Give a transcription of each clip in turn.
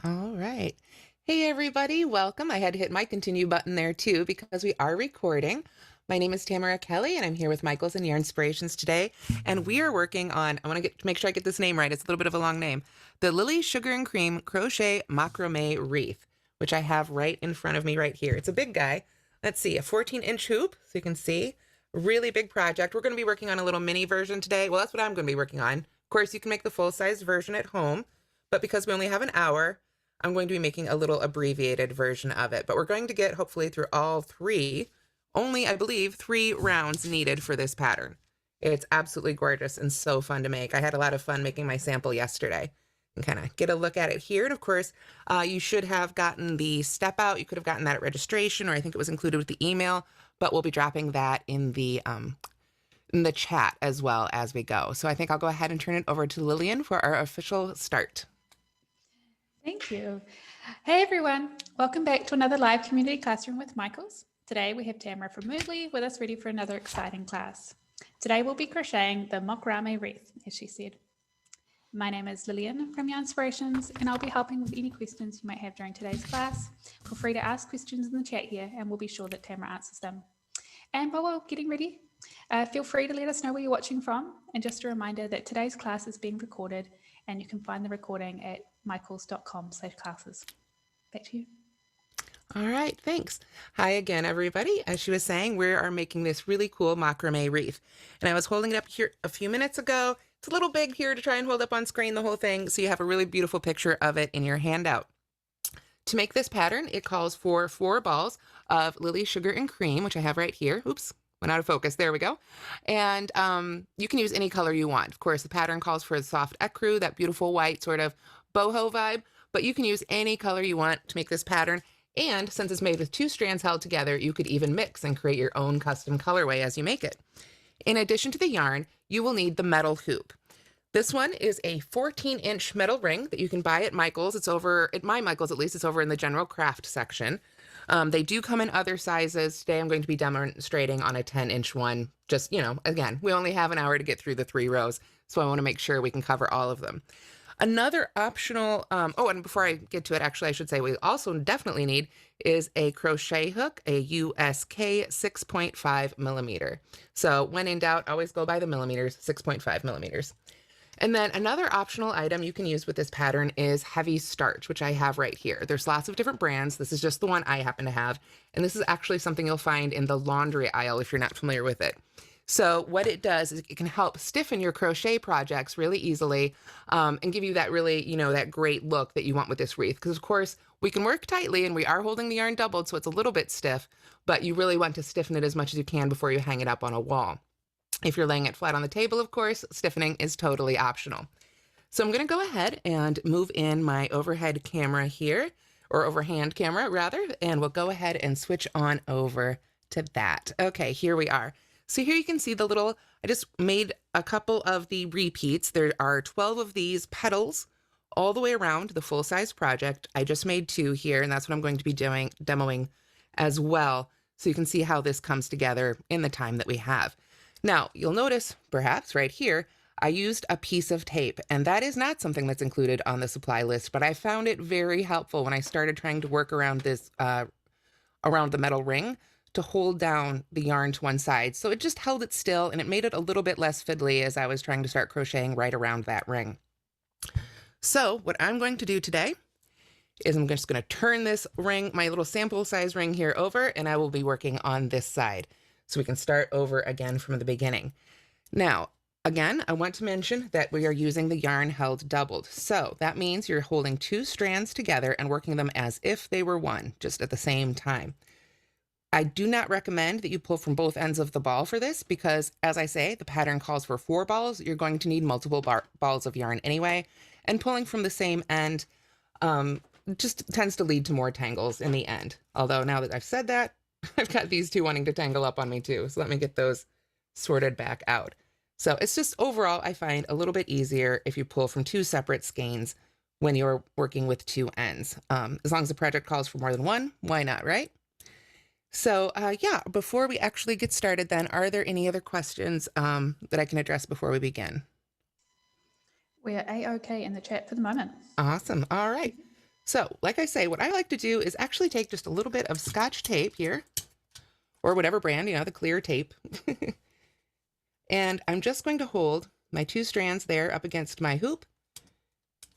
All right. Hey, everybody, welcome. I had to hit my continue button there too because we are recording. My name is Tamara Kelly, and I'm here with Michaels and Yarn Inspirations today. And we are working on, I want to make sure I get this name right. It's a little bit of a long name. The Lily Sugar and Cream Crochet Macrame Wreath, which I have right in front of me right here. It's a big guy. Let's see, a 14-inch hoop, so you can see. Really big project. We're going to be working on a little mini version today. Well, that's what I'm going to be working on. Of course, you can make the full-size version at home, but because we only have an hour, I'm going to be making a little abbreviated version of it, but we're going to get hopefully through all three, only I believe 3 rounds needed for this pattern. It's absolutely gorgeous and so fun to make. I had a lot of fun making my sample yesterday and kind of get a look at it here. And of course, you should have gotten the step out. You could have gotten that at registration, or I think it was included with the email, but we'll be dropping that in the chat as well as we go. So I think I'll go ahead and turn it over to Lillian for our official start. Thank you. Hey everyone, welcome back to another live community classroom with Michaels. Today we have Tamara from Moodley with us ready for another exciting class. Today we'll be crocheting the Mock-Rame Wreath, as she said. My name is Lillian from Yarn Inspirations, and I'll be helping with any questions you might have during today's class. Feel free to ask questions in the chat here, and we'll be sure that Tamara answers them. And while we're getting ready, feel free to let us know where you're watching from. And just a reminder that today's class is being recorded, and you can find the recording at michaels.com/classes. Back to you. All right, thanks. Hi again, everybody. As she was saying, we are making this really cool macrame wreath. And I was holding it up here a few minutes ago. It's a little big here to try and hold up on screen the whole thing, so you have a really beautiful picture of it in your handout. To make this pattern, it calls for 4 balls of Lily Sugar and Cream, which I have right here. Oops, went out of focus. There we go. And you can use any color you want. Of course, the pattern calls for the soft ecru, that beautiful white sort of boho vibe, but you can use any color you want to make this pattern. And since it's made with 2 strands held together, you could even mix and create your own custom colorway as you make it. In addition to the yarn, you will need the metal hoop. This one is a 14-inch metal ring that you can buy at Michaels. It's over, at my Michaels at least, it's over in the general craft section. They do come in other sizes. Today I'm going to be demonstrating on a 10-inch one. Just, you know, again, we only have an hour to get through the 3 rows, so I want to make sure we can cover all of them. Another optional, oh, and before I get to it, actually, I should say we also definitely need is a crochet hook, a USK 6.5 millimeter. So when in doubt, always go by the millimeters, 6.5 millimeters. And then another optional item you can use with this pattern is heavy starch, which I have right here. There's lots of different brands. This is just the one I happen to have. And this is actually something you'll find in the laundry aisle if you're not familiar with it. So what it does is it can help stiffen your crochet projects really easily and give you that really, you know, that great look that you want with this wreath. Because of course we can work tightly and we are holding the yarn doubled, so it's a little bit stiff, but you really want to stiffen it as much as you can before you hang it up on a wall. If you're laying it flat on the table, of course, stiffening is totally optional. So I'm going to go ahead and move in my overhead camera here, or overhand camera rather, and we'll go ahead and switch on over to that. Okay, here we are. So here you can see the little, I just made a couple of the repeats. There are 12 of these petals all the way around the full-size project. I just made 2 here, and that's what I'm going to be demoing as well. So you can see how this comes together in the time that we have. Now, you'll notice, perhaps right here, I used a piece of tape, and that is not something that's included on the supply list, but I found it very helpful when I started trying to work around this, around the metal ring to hold down the yarn to one side. So it just held it still, and it made it a little bit less fiddly as I was trying to start crocheting right around that ring. So what I'm going to do today is I'm just going to turn this ring, my little sample size ring here over, and I will be working on this side. So we can start over again from the beginning. Now, again, I want to mention that we are using the yarn held doubled. So that means you're holding 2 strands together and working them as if they were one, just at the same time. I do not recommend that you pull from both ends of the ball for this because, as I say, the pattern calls for 4 balls. You're going to need multiple balls of yarn anyway, and pulling from the same end just tends to lead to more tangles in the end. Although now that I've said that, I've got these 2 wanting to tangle up on me too. So let me get those sorted back out. So it's just overall, I find a little bit easier if you pull from 2 separate skeins when you're working with 2 ends. As long as the project calls for more than 1, why not, right? So yeah, before we actually get started then, are there any other questions that I can address before we begin? We're A-OK in the chat for the moment. Awesome. All right. So like I say, what I like to do is actually take just a little bit of Scotch tape here, or whatever brand, the clear tape. And I'm just going to hold my 2 strands there up against my hoop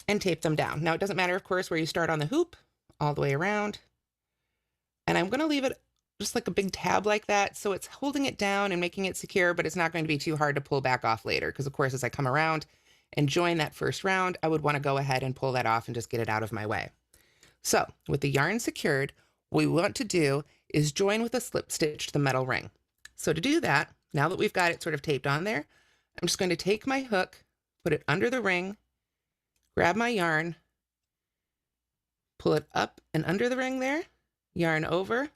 and tape them down. Now it doesn't matter, of course, where you start on the hoop, all the way around. And I'm going to leave it just like a big tab like that, so it's holding it down and making it secure, but it's not going to be too hard to pull back off later, because of course, as I come around and join that first round, I would want to go ahead and pull that off and just get it out of my way. So with the yarn secured, what we want to do is join with a slip stitch to the metal ring. So to do that, now that we've got it sort of taped on there, I'm just going to take my hook, put it under the ring, grab my yarn, pull it up and under the ring there, yarn over.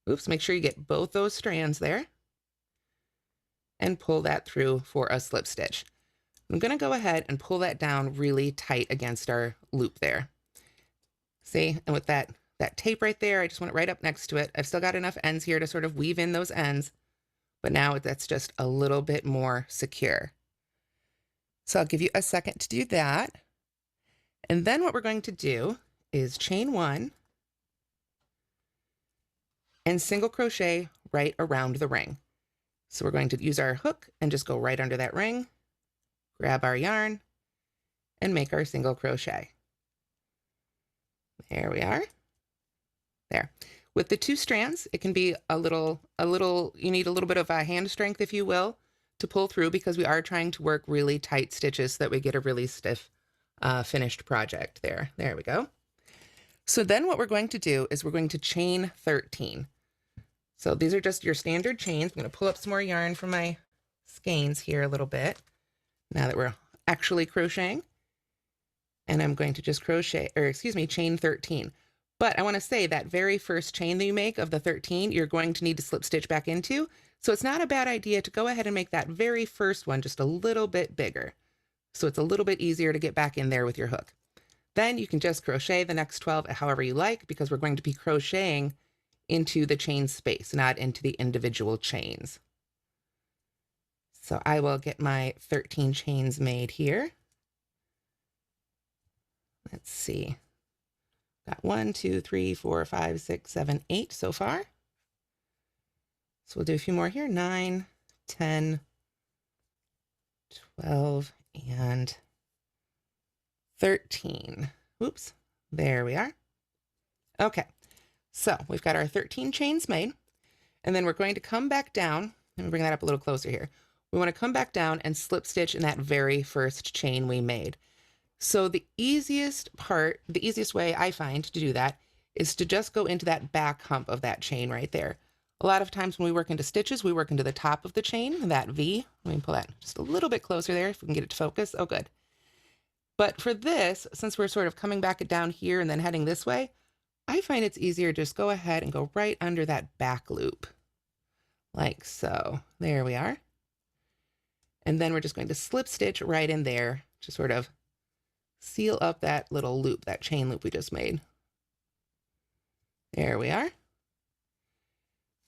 Oops, make sure you get both those strands there and pull that through for a slip stitch. I'm going to go ahead and pull that down really tight against our loop there. See, and with that tape right there, I just want it right up next to it. I've still got enough ends here to sort of weave in those ends, but now that's just a little bit more secure. So I'll give you a second to do that. And then what we're going to do is chain 1 and single crochet right around the ring. So we're going to use our hook and just go right under that ring, grab our yarn, and make our single crochet. There we are. There. With the 2 strands, it can be you need a little bit of hand strength, if you will, to pull through, because we are trying to work really tight stitches so that we get a really stiff finished project there. There we go. So then what we're going to do is we're going to chain 13. So these are just your standard chains. I'm going to pull up some more yarn from my skeins here a little bit, now that we're actually crocheting. And I'm going to just chain 13. But I want to say that very first chain that you make of the 13, you're going to need to slip stitch back into. So it's not a bad idea to go ahead and make that very first one just a little bit bigger, so it's a little bit easier to get back in there with your hook. Then you can just crochet the next 12 however you like, because we're going to be crocheting into the chain space, not into the individual chains. So I will get my 13 chains made here. Let's see. Got 1, 2, 3, 4, 5, 6, 7, 8 so far. So we'll do a few more here. 9, 10, 12, and 13. Oops, there we are. Okay, so we've got our 13 chains made, and then we're going to come back down. Let me bring that up a little closer here. We want to come back down and slip stitch in that very first chain we made. So the easiest way I find to do that is to just go into that back hump of that chain right there. A lot of times when we work into stitches, we work into the top of the chain, that V. Let me pull that just a little bit closer there if we can get it to focus. Oh, good. But for this, since we're sort of coming back down here and then heading this way, I find it's easier to just go ahead and go right under that back loop, like so. There we are. And then we're just going to slip stitch right in there to sort of seal up that little loop, that chain loop we just made. There we are.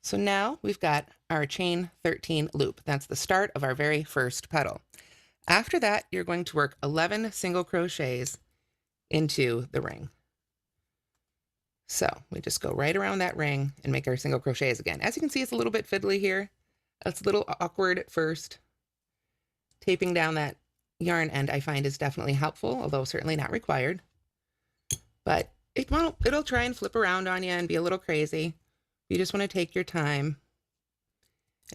So now we've got our chain 13 loop. That's the start of our very first petal. After that, you're going to work 11 single crochets into the ring. So we just go right around that ring and make our single crochets again. As you can see, it's a little bit fiddly here. It's a little awkward at first. Taping down that yarn end I find is definitely helpful, although certainly not required. But it'll try and flip around on you and be a little crazy. You just want to take your time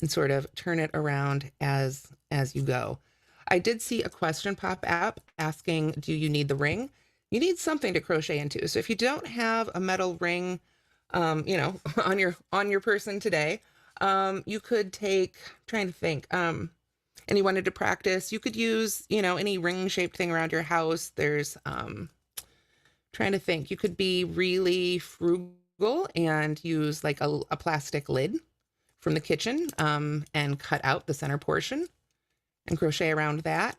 and sort of turn it around as you go. I did see a question pop up asking, do you need the ring? You need something to crochet into. So if you don't have a metal ring, on your person today, you could take, trying to think, and you wanted to practice, you could use, any ring-shaped thing around your house. There's, trying to think, you could be really frugal and use like a plastic lid from the kitchen, and cut out the center portion and crochet around that.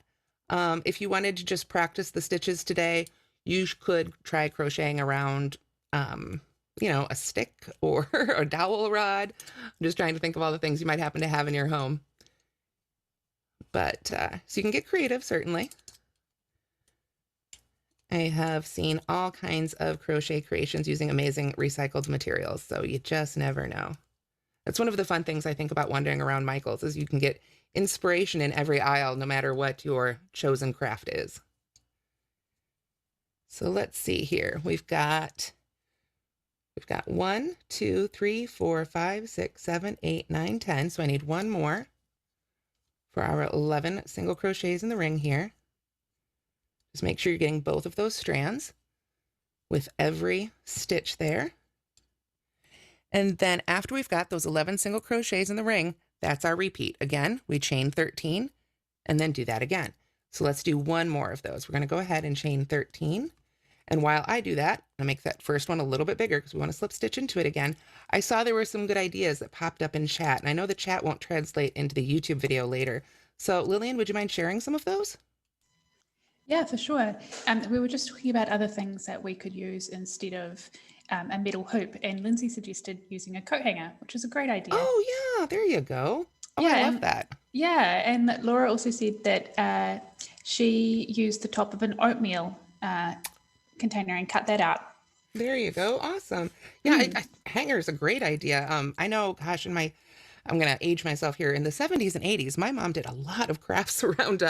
If you wanted to just practice the stitches today, you could try crocheting around, a stick or a dowel rod. I'm just trying to think of all the things you might happen to have in your home. But so you can get creative, certainly. I have seen all kinds of crochet creations using amazing recycled materials, so you just never know. That's one of the fun things I think about wandering around Michael's is you can get inspiration in every aisle, no matter what your chosen craft is. So let's see here. We've got 1, 2, 3, 4, 5, 6, 7, 8, 9, 10. So I need one more for our 11 single crochets in the ring here. Just make sure you're getting both of those strands with every stitch there. And then after we've got those 11 single crochets in the ring, that's our repeat. Again, we chain 13 and then do that again. So let's do one more of those. We're going to go ahead and chain 13. And while I do that, I'll make that first one a little bit bigger because we want to slip stitch into it again. I saw there were some good ideas that popped up in chat, and I know the chat won't translate into the YouTube video later. So Lillian, would you mind sharing some of those? Yeah, for sure. We were just talking about other things that we could use instead of a metal hoop, and Lindsay suggested using a coat hanger, which is a great idea. Oh yeah, there you go. Oh, Yeah, I love that. Yeah, and Laura also said that she used the top of an oatmeal container and cut that out. There you go. Awesome. Yeah, hanger is a great idea. I know, gosh, I'm going to age myself here. In the 70s and 80s, my mom did a lot of crafts around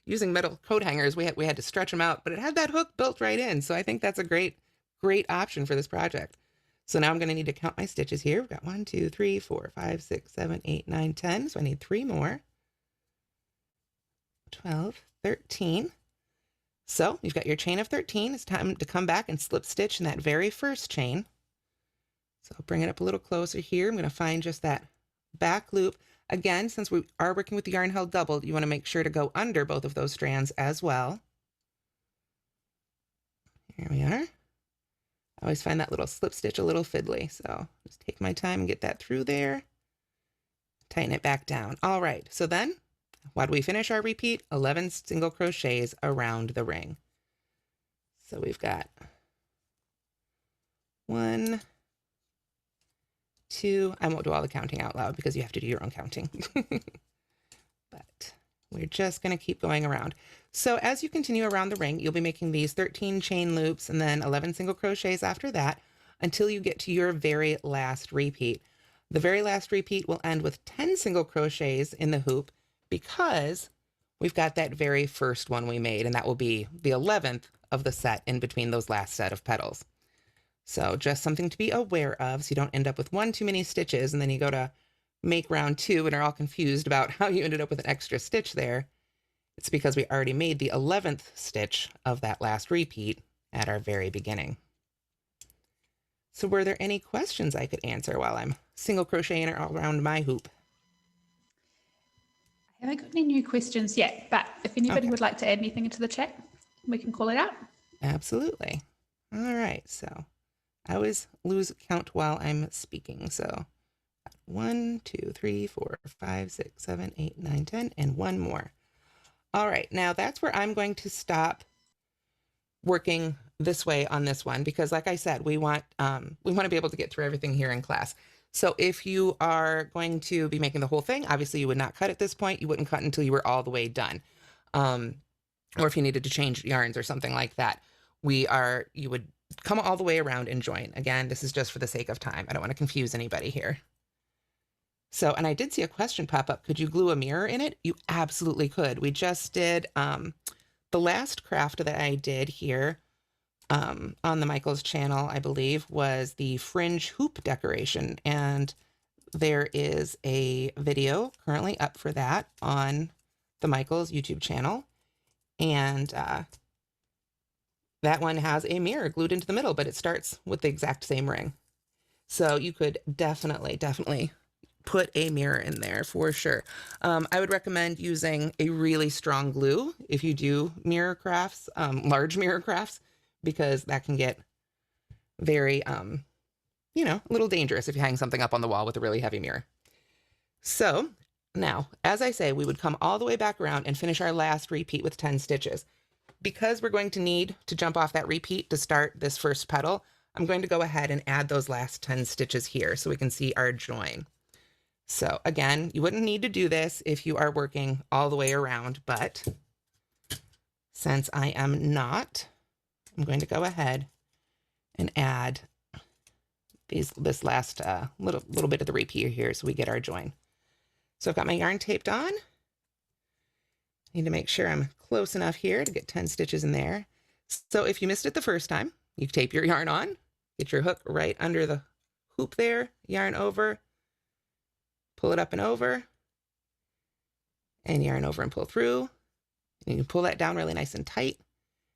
using metal coat hangers. We had to stretch them out, but it had that hook built right in. So I think that's a great option for this project. So now I'm going to need to count my stitches here. We've got 1, 2, 3, 4, 5, 6, 7, 8, 9, 10. So I need 3 more. 12, 13. So you've got your chain of 13. It's time to come back and slip stitch in that very first chain. So I'll bring it up a little closer here. I'm going to find just that back loop. Again, since we are working with the yarn held doubled, you want to make sure to go under both of those strands as well. Here we are. I always find that little slip stitch a little fiddly, so just take my time and get that through there. Tighten it back down. All right, so then, while we finish our repeat, 11 single crochets around the ring. So we've got 1, 2, I won't do all the counting out loud because you have to do your own counting. But we're just going to keep going around. So as you continue around the ring, you'll be making these 13 chain loops and then 11 single crochets after that until you get to your very last repeat. The very last repeat will end with 10 single crochets in the hoop because we've got that very first one we made, and that will be the 11th of the set in between those last set of petals. So just something to be aware of so you don't end up with one too many stitches and then you go to make round 2 and are all confused about how you ended up with an extra stitch there. It's because we already made the 11th stitch of that last repeat at our very beginning. So were there any questions I could answer while I'm single crocheting around my hoop? I haven't got any new questions yet, but if anybody would like to add anything into the chat, we can call it out. Absolutely. All right, so I always lose count while I'm speaking. So 1, 2, 3, 4, 5, 6, 7, 8, 9, 10, and one more. All right, now that's where I'm going to stop working this way on this one because, like I said, we want to be able to get through everything here in class. So if you are going to be making the whole thing, obviously you would not cut at this point. You wouldn't cut until you were all the way done. Or if you needed to change yarns or something like that, you would come all the way around and join. Again, this is just for the sake of time. I don't want to confuse anybody here. So, and I did see a question pop up. Could you glue a mirror in it? You absolutely could. We just did, the last craft that I did here on the Michael's channel, I believe, was the fringe hoop decoration. And there is a video currently up for that on the Michael's YouTube channel. And that one has a mirror glued into the middle, but it starts with the exact same ring. So you could definitely put a mirror in there for sure. I would recommend using a really strong glue if you do mirror crafts, large mirror crafts, because that can get very, a little dangerous if you hang something up on the wall with a really heavy mirror. So now, as I say, we would come all the way back around and finish our last repeat with 10 stitches. Because we're going to need to jump off that repeat to start this first petal, I'm going to go ahead and add those last 10 stitches here so we can see our join. So again, you wouldn't need to do this if you are working all the way around, but since I am not, I'm going to go ahead and add this last little bit of the repeat here so we get our join. So I've got my yarn taped on. Need to make sure I'm close enough here to get 10 stitches in there. So if you missed it the first time, you tape your yarn on, get your hook right under the hoop there, yarn over, pull it up and over, and yarn over and pull through. And you can pull that down really nice and tight.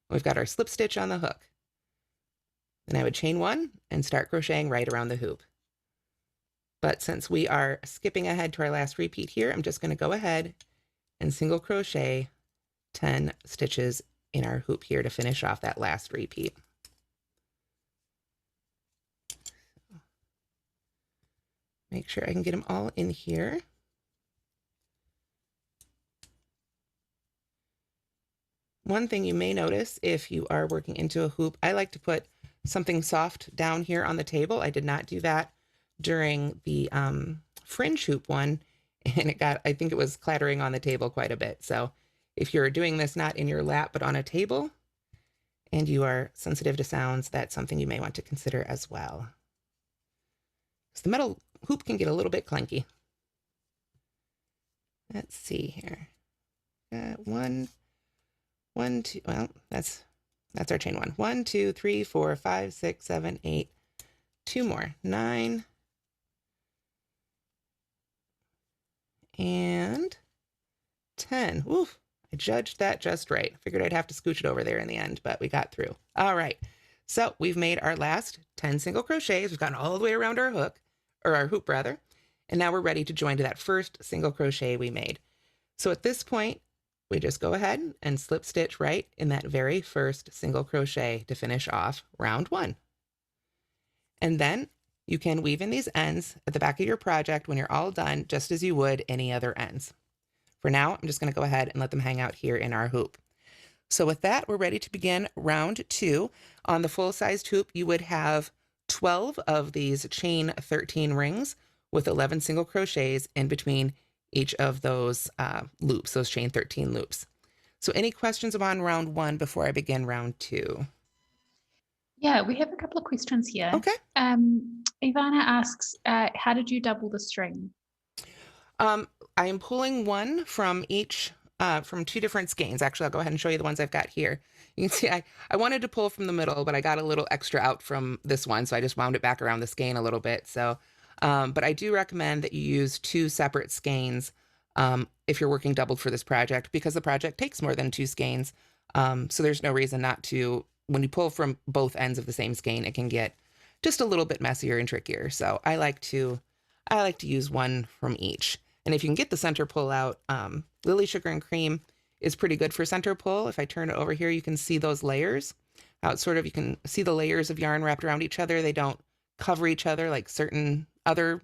We've got our slip stitch on the hook. Then I would chain one and start crocheting right around the hoop. But since we are skipping ahead to our last repeat here, I'm just going to go ahead and single crochet 10 stitches in our hoop here to finish off that last repeat. Make sure I can get them all in here. One thing you may notice if you are working into a hoop, I like to put something soft down here on the table. I did not do that during the fringe hoop one, and I think it was clattering on the table quite a bit. So if you're doing this not in your lap but on a table and you are sensitive to sounds, that's something you may want to consider as well. So the metal hoop can get a little bit clunky. Let's see here. One, two, well, that's our chain one. 1, 2, 3, 4, 5, 6, 7, 8, 2 more, 9, and 10. Oof, I judged that just right. Figured I'd have to scooch it over there in the end, but we got through. All right, so we've made our last 10 single crochets. We've gotten all the way around our hook, or our hoop rather, and now we're ready to join to that first single crochet we made. So at this point, we just go ahead and slip stitch right in that very first single crochet to finish off round 1. And then you can weave in these ends at the back of your project when you're all done, just as you would any other ends. For now, I'm just going to go ahead and let them hang out here in our hoop. So with that, we're ready to begin round 2. On the full-sized hoop, you would have 12 of these chain 13 rings with 11 single crochets in between each of those loops, those chain 13 loops. So any questions about round 1 before I begin round 2? Yeah, we have a couple of questions here. Okay. Ivana asks, how did you double the string? I am pulling one from each, from 2 different skeins. Actually, I'll go ahead and show you the ones I've got here. You can see I wanted to pull from the middle, but I got a little extra out from this one, so I just wound it back around the skein a little bit. So, but I do recommend that you use 2 separate skeins if you're working doubled for this project, because the project takes more than 2 skeins. So there's no reason not to. When you pull from both ends of the same skein, it can get just a little bit messier and trickier. So I like to use one from each. And if you can get the center pull out, Lily Sugar and Cream is pretty good for center pull. If I turn it over here, you can see those layers. How it's sort of, you can see the layers of yarn wrapped around each other. They don't cover each other like certain other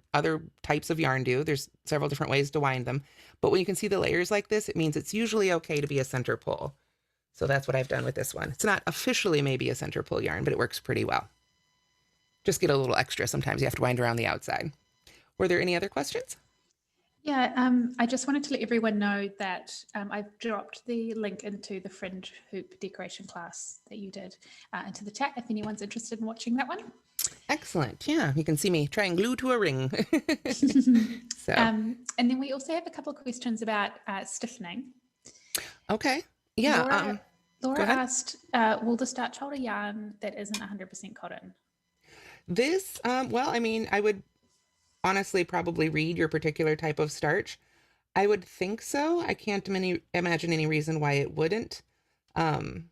types of yarn do. There's several different ways to wind them. But when you can see the layers like this, it means it's usually okay to be a center pull. So that's what I've done with this one. It's not officially maybe a center pull yarn, but it works pretty well. Just get a little extra. Sometimes you have to wind around the outside. Were there any other questions? Yeah, I just wanted to let everyone know that I've dropped the link into the fringe hoop decoration class that you did into the chat if anyone's interested in watching that one. Excellent. Yeah, you can see me trying glue to a ring. So. And then we also have a couple of questions about stiffening. Okay. Yeah. Laura asked, will the starch hold a yarn that isn't 100% cotton? This, well, I mean, I would honestly probably read your particular type of starch. I would think so. I can't imagine any reason why it wouldn't. I'm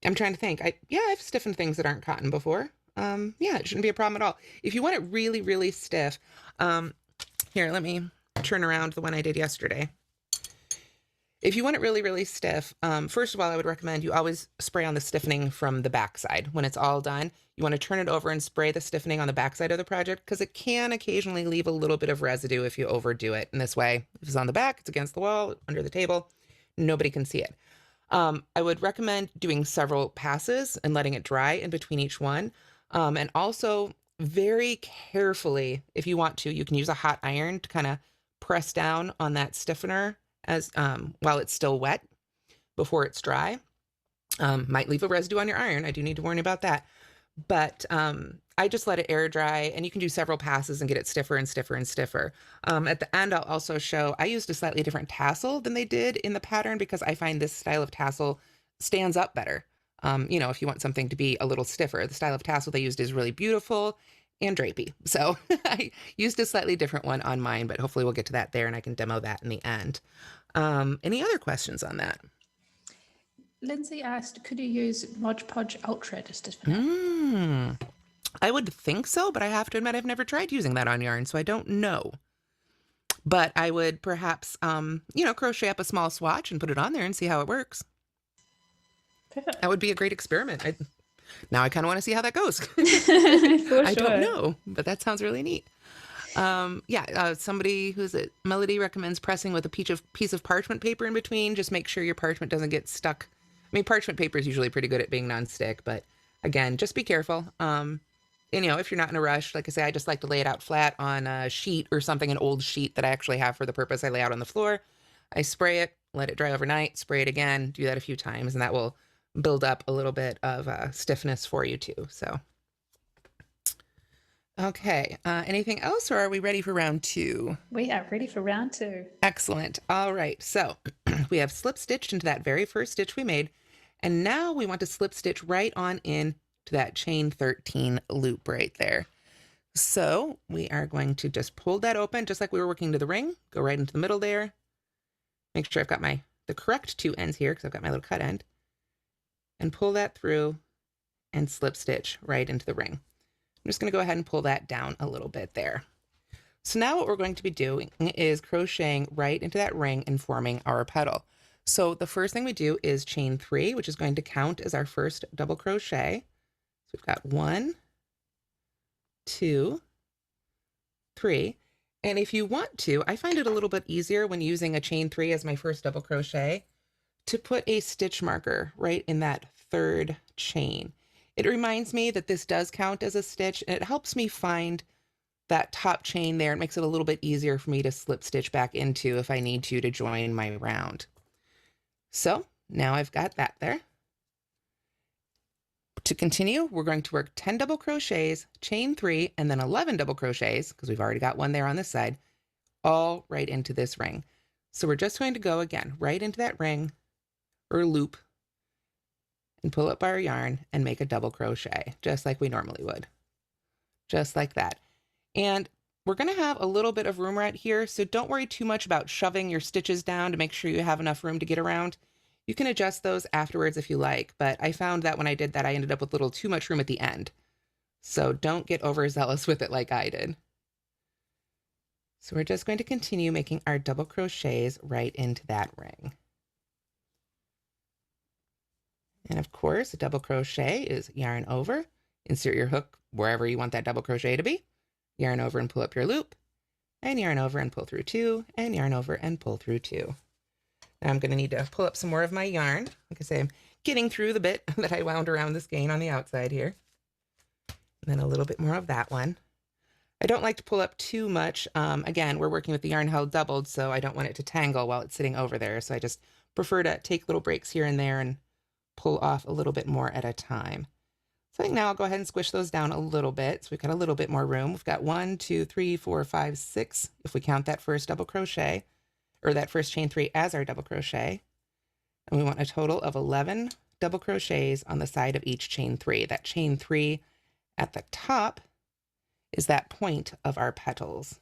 trying to think. I've stiffened things that aren't cotton before. Yeah, it shouldn't be a problem at all. If you want it really, really stiff, here, let me turn around the one I did yesterday. If you want it really, really stiff, first of all, I would recommend you always spray on the stiffening from the backside. When it's all done, you want to turn it over and spray the stiffening on the backside of the project, because it can occasionally leave a little bit of residue if you overdo it. And this way, if it's on the back, it's against the wall, under the table, nobody can see it. I would recommend doing several passes and letting it dry in between each one. And also very carefully, if you want to, you can use a hot iron to kind of press down on that stiffener as while it's still wet before it's dry. Might leave a residue on your iron. I do need to warn you about that. But I just let it air dry, and you can do several passes and get it stiffer and stiffer and stiffer. At the end, I'll also show, I used a slightly different tassel than they did in the pattern because I find this style of tassel stands up better. You know, if you want something to be a little stiffer, the style of tassel they used is really beautiful and drapey. So I used a slightly different one on mine, but hopefully we'll get to that there and I can demo that in the end. Any other questions on that? Lindsay asked, could you use Mod Podge Ultra to stitch it? I would think so, but I have to admit I've never tried using that on yarn, so I don't know. But I would perhaps, you know, crochet up a small swatch and put it on there and see how it works. Perfect. That would be a great experiment. Now I kind of want to see how that goes. I don't know, but that sounds really neat. Somebody who's it? Melody recommends pressing with a piece of parchment paper in between. Just make sure your parchment doesn't get stuck. I mean, parchment paper is usually pretty good at being nonstick, but again, just be careful. And, you know, if you're not in a rush, like I say, I just like to lay it out flat on a sheet or something, an old sheet that I actually have for the purpose. I lay out on the floor. I spray it, let it dry overnight, spray it again, do that a few times, and that will build up a little bit of stiffness for you too. So, okay. Anything else, or are we ready for round 2? We are ready for round 2. Excellent. All right. So we have slip stitched into that very first stitch we made. And now we want to slip stitch right on in to that chain 13 loop right there. So we are going to just pull that open just like we were working to the ring. Go right into the middle there. Make sure I've got the correct 2 ends here because I've got my little cut end. And pull that through and slip stitch right into the ring. I'm just going to go ahead and pull that down a little bit there. So now what we're going to be doing is crocheting right into that ring and forming our petal. So the first thing we do is chain 3, which is going to count as our first double crochet. So we've got 1, 2, 3. And if you want to, I find it a little bit easier when using a chain 3 as my first double crochet to put a stitch marker right in that 3rd chain. It reminds me that this does count as a stitch, and it helps me find that top chain there. It makes it a little bit easier for me to slip stitch back into if I need to join my round. So now I've got that there. To continue, we're going to work 10 double crochets, chain 3, and then 11 double crochets, because we've already got one there on this side, all right into this ring. So we're just going to go again, right into that ring or loop and pull up our yarn and make a double crochet, just like we normally would. Just like that. And we're going to have a little bit of room right here, so don't worry too much about shoving your stitches down to make sure you have enough room to get around. You can adjust those afterwards if you like, but I found that when I did that, I ended up with a little too much room at the end. So don't get overzealous with it like I did. So we're just going to continue making our double crochets right into that ring. And of course, a double crochet is yarn over, insert your hook wherever you want that double crochet to be, yarn over and pull up your loop, and yarn over and pull through 2, and yarn over and pull through 2. Now I'm going to need to pull up some more of my yarn. Like I say, I'm getting through the bit that I wound around the skein on the outside here. And then a little bit more of that one. I don't like to pull up too much. Again, we're working with the yarn held doubled, so I don't want it to tangle while it's sitting over there. So I just prefer to take little breaks here and there and pull off a little bit more at a time. So I think now I'll go ahead and squish those down a little bit. So we've got a little bit more room. We've got 1, 2, 3, 4, 5, 6, if we count that first double crochet, or that first chain 3 as our double crochet. And we want a total of 11 double crochets on the side of each chain 3. That chain 3 at the top is that point of our petals.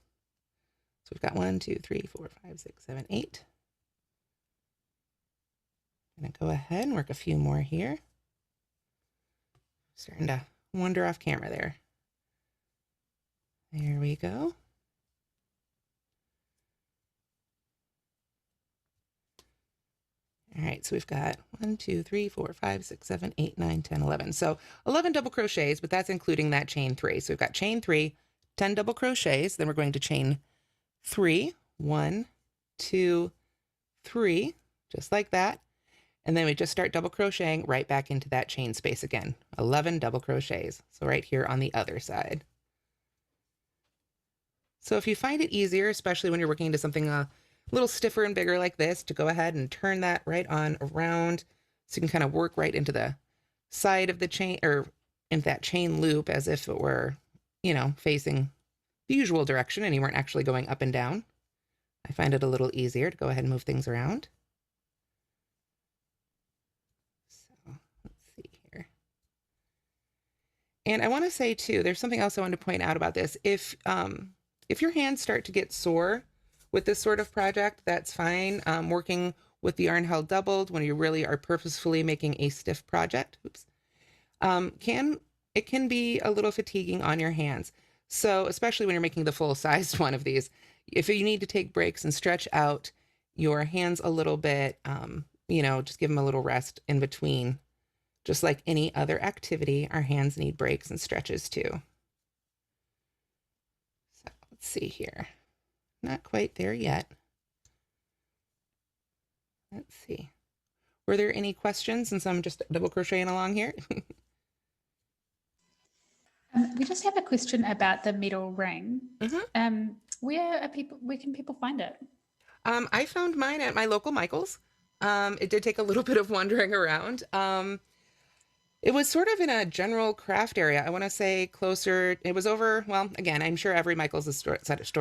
So we've got 1, 2, 3, 4, 5, 6, 7, 8. I'm going to go ahead and work a few more here. Starting to wander off camera there. There we go. All right, so we've got 1, 2, 3, 4, 5, 6, 7, 8, 9, 10, 11. So 11 double crochets, but that's including that chain 3. So we've got chain 3, 10 double crochets. Then we're going to chain 3, 1, 2, 3, just like that. And then we just start double crocheting right back into that chain space again. 11 double crochets. So right here on the other side. So if you find it easier, especially when you're working into something a little stiffer and bigger like this, to go ahead and turn that right on around So you can kind of work right into the side of the chain, or into that chain loop, as if it were, you know, facing the usual direction and you weren't actually going up and down. I find it a little easier to go ahead and move things around. So let's see here. And I want to say too, there's something else I wanted to point out about this. If your hands start to get sore with this sort of project, that's fine. Working with the yarn held doubled when you really are purposefully making a stiff project, it can be a little fatiguing on your hands. So especially when you're making the full-sized one of these, if you need to take breaks and stretch out your hands a little bit, you know, just give them a little rest in between. Just like any other activity, our hands need breaks and stretches too. So let's see here. Not quite there yet. Let's see. Were there any questions since I'm just double crocheting along here? We just have a question about the metal ring. Mm-hmm. Where can people find it? I found mine at my local Michael's. It did take a little bit of wandering around. It was sort of in a general craft area. I want to say closer. It was over. Well, again, I'm sure every Michael's store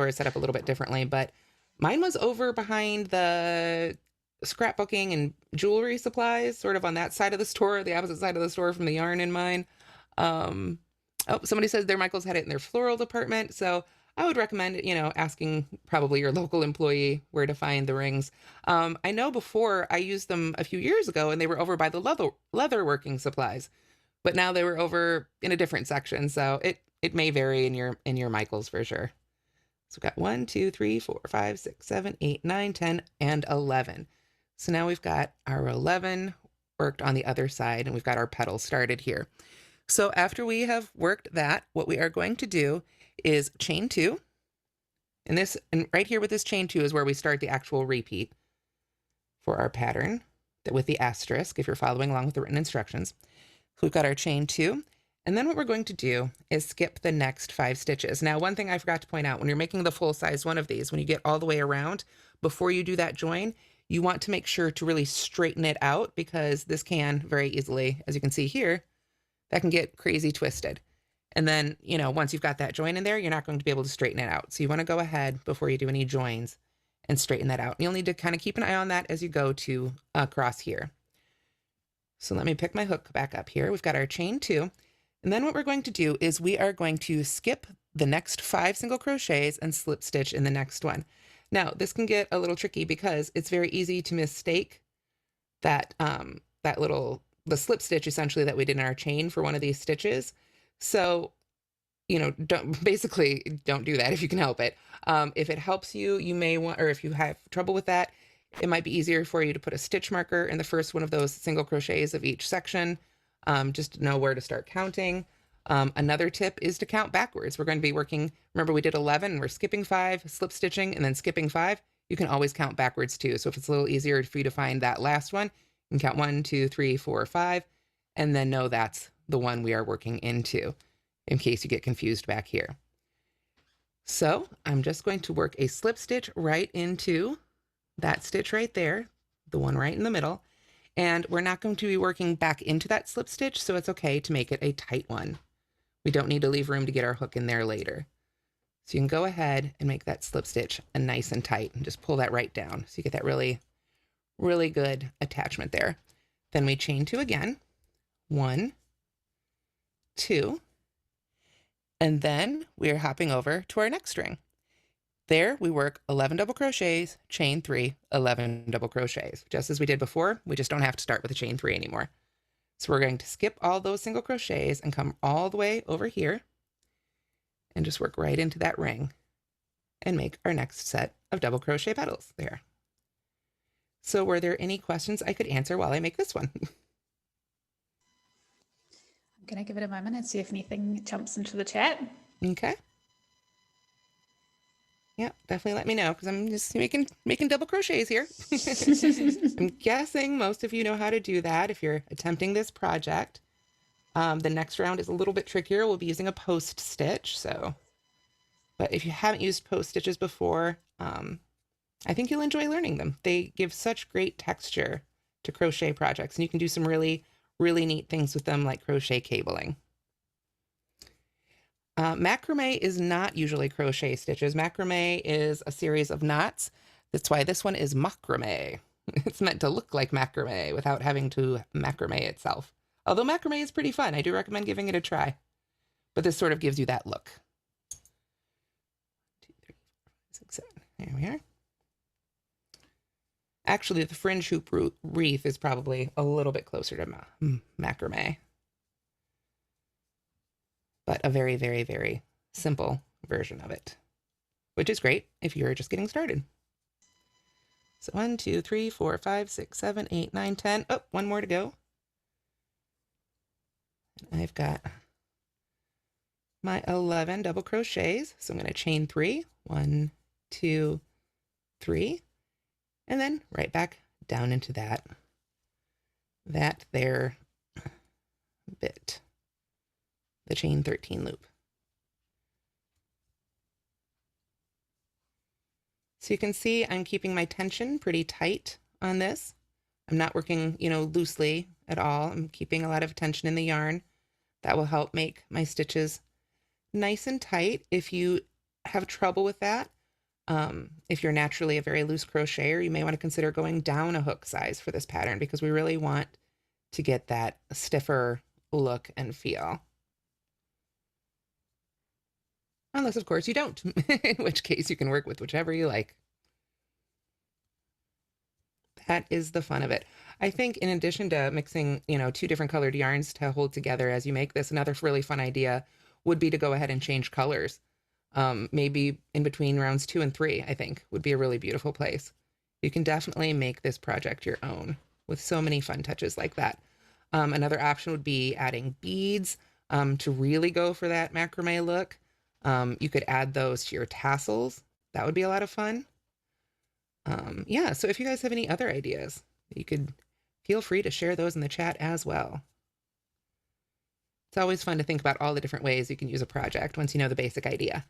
is set up a little bit differently, but mine was over behind the scrapbooking and jewelry supplies, sort of on that side of the store, the opposite side of the store from the yarn in mine. Oh, somebody says their Michael's had it in their floral department. So I would recommend, you know, asking probably your local employee where to find the rings. I know before I used them a few years ago and they were over by the leather working supplies, but now they were over in a different section. So it may vary in your Michael's for sure. So we've got 1, 2, 3, 4, 5, 6, 7, 8, 9, 10, and 11. So now we've got our 11 worked on the other side and we've got our petals started here. So after we have worked that, what we are going to do is chain 2. And right here with this chain 2 is where we start the actual repeat for our pattern with the asterisk, if you're following along with the written instructions. So we've got our chain 2. And then what we're going to do is skip the next 5 stitches. Now, one thing I forgot to point out, when you're making the full size one of these, when you get all the way around, before you do that join, you want to make sure to really straighten it out, because this can very easily, as you can see here, that can get crazy twisted. And then, you know, once you've got that join in there, you're not going to be able to straighten it out. So you want to go ahead before you do any joins and straighten that out. And you'll need to kind of keep an eye on that as you go to across here. So let me pick my hook back up here. We've got our chain 2. And then what we're going to do is we are going to skip the next 5 single crochets and slip stitch in the next one. Now, this can get a little tricky because it's very easy to mistake that, the slip stitch essentially that we did in our chain for one of these stitches. So, you know, don't do that if you can help it. If it helps you, you may want, or if you have trouble with that, it might be easier for you to put a stitch marker in the first one of those single crochets of each section, just to know where to start counting. Another tip is to count backwards. We're going to be working, remember we did 11 and we're skipping 5, slip stitching, and then skipping 5. You can always count backwards too. So if it's a little easier for you to find that last one, you can count 1, 2, 3, 4, 5, and then know that's the one we are working into, in case you get confused back here. So I'm just going to work a slip stitch right into that stitch right there, the one right in the middle, and we're not going to be working back into that slip stitch, so it's okay to make it a tight one. We don't need to leave room to get our hook in there later. So you can go ahead and make that slip stitch a nice and tight and just pull that right down so you get that really, really good attachment there. Then we chain 2 again. 1, 2, and then we are hopping over to our next string. There we work 11 double crochets, chain 3, 11 double crochets. Just as we did before, we just don't have to start with a chain 3 anymore. So we're going to skip all those single crochets and come all the way over here and just work right into that ring and make our next set of double crochet petals there. So were there any questions I could answer while I make this one? I'm going to give it a moment and see if anything jumps into the chat. Okay. Yeah, definitely let me know, because I'm just making double crochets here. I'm guessing most of you know how to do that if you're attempting this project. The next round is a little bit trickier. We'll be using a post stitch. But if you haven't used post stitches before, I think you'll enjoy learning them. They give such great texture to crochet projects. And you can do some really, really neat things with them, like crochet cabling. Macrame is not usually crochet stitches. Macrame is a series of knots. That's why this one is macrame. It's meant to look like macrame without having to macrame itself. Although macrame is pretty fun. I do recommend giving it a try. But this sort of gives you that look. 2, 3, 4, 5, 6, 7. There we are. Actually, the fringe hoop wreath is probably a little bit closer to macrame. But a very, very, very simple version of it, which is great if you're just getting started. So 1, 2, 3, 4, 5, 6, 7, 8, 9, 10. Oh, one more to go. I've got my 11 double crochets. So I'm going to chain 3, 1, 2, 3, and then right back down into that there bit, the chain 13 loop. So you can see I'm keeping my tension pretty tight on this. I'm not working, loosely at all. I'm keeping a lot of tension in the yarn. That will help make my stitches nice and tight. If you have trouble with that, if you're naturally a very loose crocheter, you may want to consider going down a hook size for this pattern, because we really want to get that stiffer look and feel. Unless, of course, you don't, in which case you can work with whichever you like. That is the fun of it. I think in addition to mixing, 2 different colored yarns to hold together as you make this, another really fun idea would be to go ahead and change colors. Maybe in between rounds 2 and 3, I think would be a really beautiful place. You can definitely make this project your own with so many fun touches like that. Another option would be adding beads to really go for that macrame look. You could add those to your tassels. That would be a lot of fun. Yeah, so if you guys have any other ideas, you could feel free to share those in the chat as well. It's always fun to think about all the different ways you can use a project once you know the basic idea.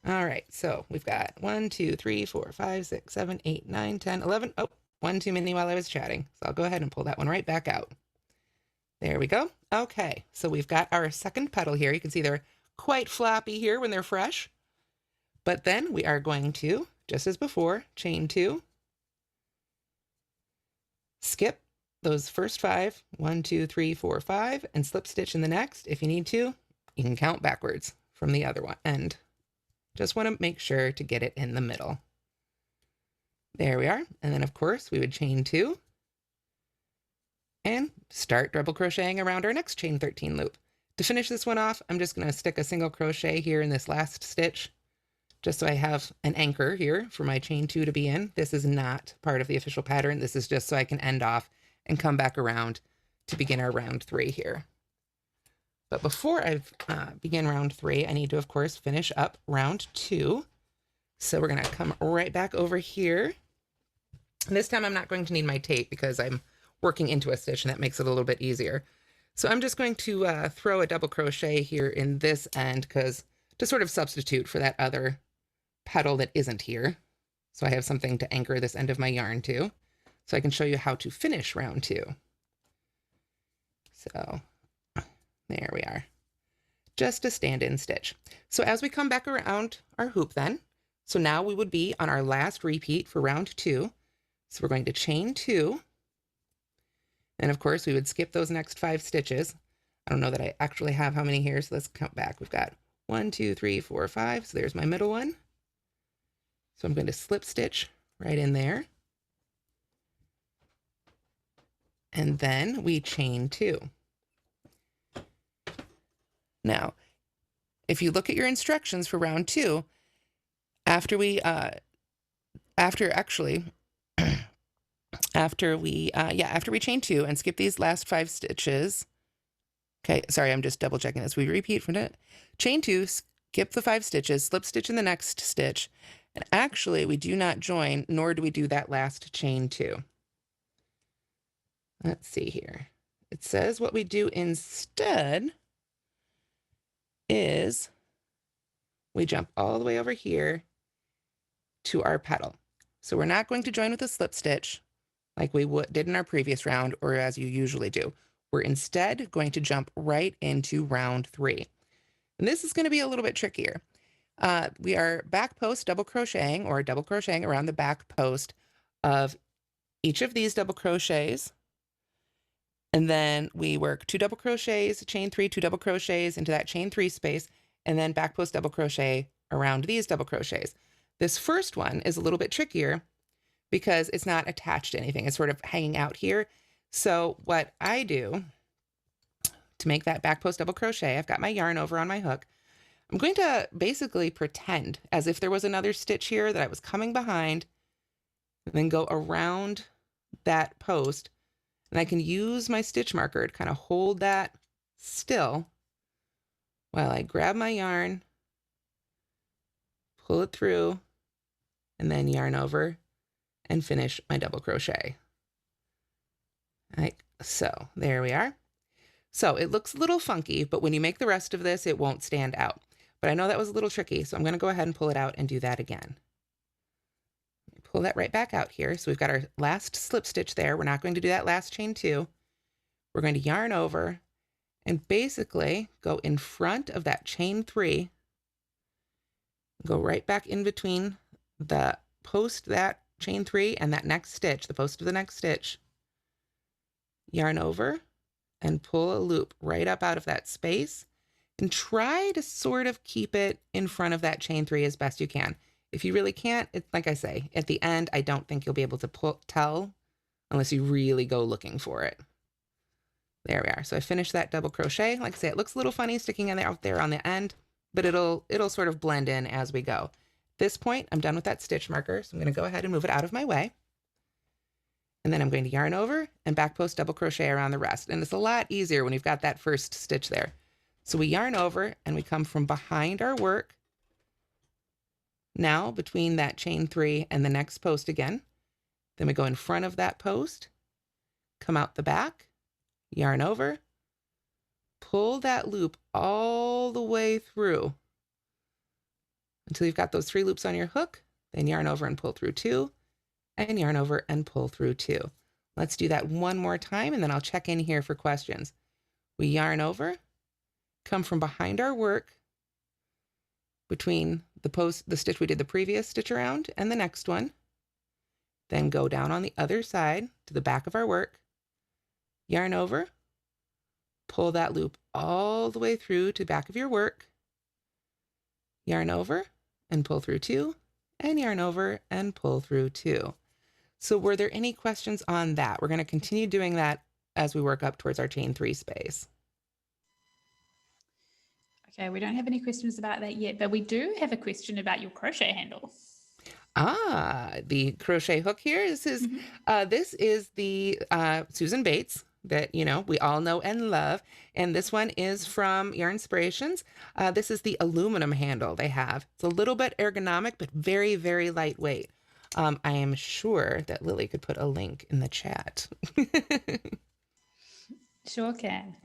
All right, so we've got 1, 2, 3, 4, 5, 6, 7, 8, 9, 10, 11. Oh, one too many while I was chatting. So I'll go ahead and pull that one right back out. There we go. Okay, so we've got our second petal here. You can see they're quite floppy here when they're fresh. But then we are going to, just as before, chain 2, skip those first 5, 1, 2, 3, 4, 5, and slip stitch in the next. If you need to, you can count backwards from the other end. Just want to make sure to get it in the middle. There we are. And then, of course, we would chain 2 and start double crocheting around our next chain 13 loop. To finish this one off, I'm just going to stick a single crochet here in this last stitch, just so I have an anchor here for my chain 2 to be in. This is not part of the official pattern. This is just so I can end off and come back around to begin our round 3 here. But before I begin round 3, I need to, of course, finish up round 2. So we're going to come right back over here. And this time I'm not going to need my tape because I'm working into a stitch, and that makes it a little bit easier. So I'm just going to throw a double crochet here in this end, because to sort of substitute for that other petal that isn't here. So I have something to anchor this end of my yarn to, so I can show you how to finish round 2. So there we are. Just a stand-in stitch. So as we come back around our hoop then, so now we would be on our last repeat for round 2. So we're going to chain 2. And of course we would skip those next 5 stitches. I don't know that I actually have how many here, so let's count back. We've got 1, 2, 3, 4, 5. So there's my middle one. So I'm going to slip stitch right in there. And then we chain 2. Now, if you look at your instructions for round 2, after we chain 2 and skip these last 5 stitches. Okay, sorry, I'm just double checking this. We repeat from it. Chain 2, skip the 5 stitches, slip stitch in the next stitch. And actually, we do not join, nor do we do that last chain 2. Let's see here. It says what we do instead is we jump all the way over here to our petal. So we're not going to join with a slip stitch. like we did in our previous round, or as you usually do. We're instead going to jump right into round 3. And this is going to be a little bit trickier. We are back post double crocheting, or double crocheting around the back post of each of these double crochets. And then we work 2 double crochets, chain 3, 2 double crochets into that chain 3 space, and then back post double crochet around these double crochets. This first one is a little bit trickier because it's not attached to anything. It's sort of hanging out here. So what I do to make that back post double crochet, I've got my yarn over on my hook. I'm going to basically pretend as if there was another stitch here that I was coming behind, and then go around that post. And I can use my stitch marker to kind of hold that still while I grab my yarn, pull it through, and then yarn over and finish my double crochet. Like so. There we are. So it looks a little funky, but when you make the rest of this, it won't stand out. But I know that was a little tricky, so I'm going to go ahead and pull it out and do that again. Pull that right back out here. So we've got our last slip stitch there. We're not going to do that last chain 2. We're going to yarn over and basically go in front of that chain 3, go right back in between the post, that chain 3, and that next stitch, the post of the next stitch, yarn over and pull a loop right up out of that space, and try to sort of keep it in front of that chain 3 as best you can. If you really can't, it's like I say, at the end, I don't think you'll be able to tell unless you really go looking for it. There we are. So I finished that double crochet. Like I say, it looks a little funny sticking in there out there on the end, but it'll sort of blend in as we go. At this point, I'm done with that stitch marker, so I'm going to go ahead and move it out of my way. And then I'm going to yarn over and back post double crochet around the rest. And it's a lot easier when you've got that first stitch there. So we yarn over and we come from behind our work. Now between that chain 3 and the next post again. Then we go in front of that post, come out the back, yarn over, pull that loop all the way through until you've got those 3 loops on your hook, then yarn over and pull through 2, and yarn over and pull through 2. Let's do that one more time, and then I'll check in here for questions. We yarn over, come from behind our work between the stitch we did the previous stitch around and the next one, then go down on the other side to the back of our work, yarn over, pull that loop all the way through to the back of your work, yarn over and pull through 2, and yarn over and pull through 2. So were there any questions on that? We're going to continue doing that as we work up towards our chain 3 space. Okay, we don't have any questions about that yet, but we do have a question about your crochet handle. The crochet hook here. This is the Susan Bates that we all know and love, and this one is from Yarnspirations. This is the aluminum handle they have. It's a little bit ergonomic, but very, very lightweight. I am sure that Lily could put a link in the chat. Sure can.